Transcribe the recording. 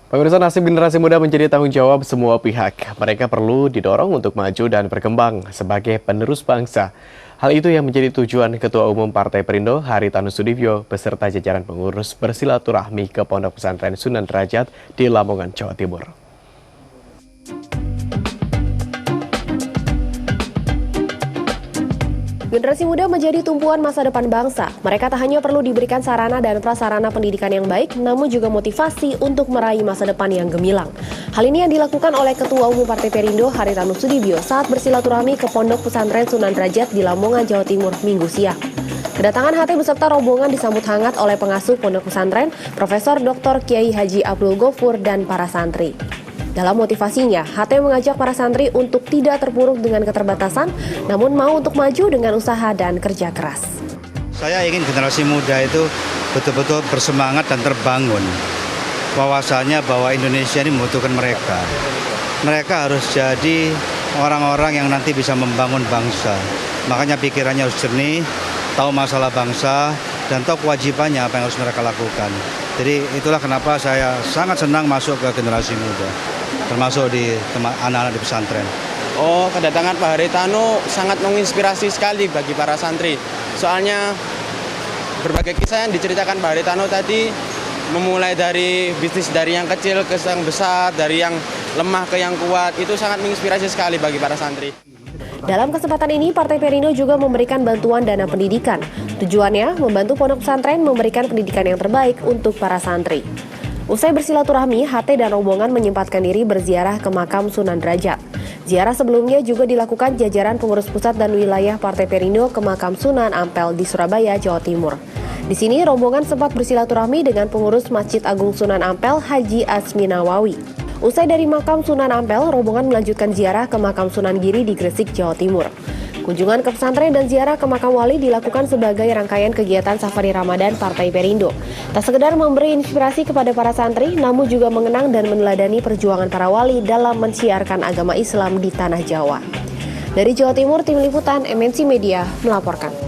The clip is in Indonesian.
Pemirsa, nasib generasi muda menjadi tanggung jawab semua pihak. Mereka perlu didorong untuk maju dan berkembang sebagai penerus bangsa. Hal itu yang menjadi tujuan Ketua Umum Partai Perindo, Haritanu Sudibyo, beserta jajaran pengurus bersilaturahmi ke Pondok Pesantren Sunan Derajat di Lamongan, Jawa Timur. Generasi muda menjadi tumpuan masa depan bangsa. Mereka tak hanya perlu diberikan sarana dan prasarana pendidikan yang baik, namun juga motivasi untuk meraih masa depan yang gemilang. Hal ini yang dilakukan oleh Ketua Umum Partai Perindo, Haritanu Sudibyo, saat bersilaturahmi ke Pondok Pesantren Sunan Derajat di Lamongan, Jawa Timur, Minggu siang. Kedatangan HT beserta rombongan disambut hangat oleh pengasuh Pondok Pesantren, Profesor Dr. Kiai Haji Abdul Ghafur dan para santri. Dalam motivasinya, HT mengajak para santri untuk tidak terpuruk dengan keterbatasan, namun mau untuk maju dengan usaha dan kerja keras. Saya ingin generasi muda itu betul-betul bersemangat dan terbangun. Bahwasanya bahwa Indonesia ini membutuhkan mereka. Mereka harus jadi orang-orang yang nanti bisa membangun bangsa. Makanya pikirannya harus jernih, tahu masalah bangsa, dan tahu kewajibannya apa yang harus mereka lakukan. Jadi itulah kenapa saya sangat senang masuk ke generasi muda, termasuk di anak-anak di pesantren. Oh, kedatangan Pak Haritanu sangat menginspirasi sekali bagi para santri. Soalnya berbagai kisah yang diceritakan Pak Haritanu tadi, memulai dari bisnis dari yang kecil ke yang besar, dari yang lemah ke yang kuat, itu sangat menginspirasi sekali bagi para santri. Dalam kesempatan ini, Partai Perindo juga memberikan bantuan dana pendidikan. Tujuannya membantu pondok pesantren memberikan pendidikan yang terbaik untuk para santri. Usai bersilaturahmi, HT dan rombongan menyempatkan diri berziarah ke makam Sunan Derajat. Ziarah sebelumnya juga dilakukan jajaran pengurus pusat dan wilayah Partai Perindo ke makam Sunan Ampel di Surabaya, Jawa Timur. Di sini, rombongan sempat bersilaturahmi dengan pengurus Masjid Agung Sunan Ampel, Haji Asmi Nawawi. Usai dari makam Sunan Ampel, rombongan melanjutkan ziarah ke makam Sunan Giri di Gresik, Jawa Timur. Kunjungan ke pesantren dan ziarah ke makam wali dilakukan sebagai rangkaian kegiatan Safari Ramadan Partai Perindo. Tak sekedar memberi inspirasi kepada para santri, namun juga mengenang dan meneladani perjuangan para wali dalam mensiarkan agama Islam di Tanah Jawa. Dari Jawa Timur, Tim Liputan MNC Media melaporkan.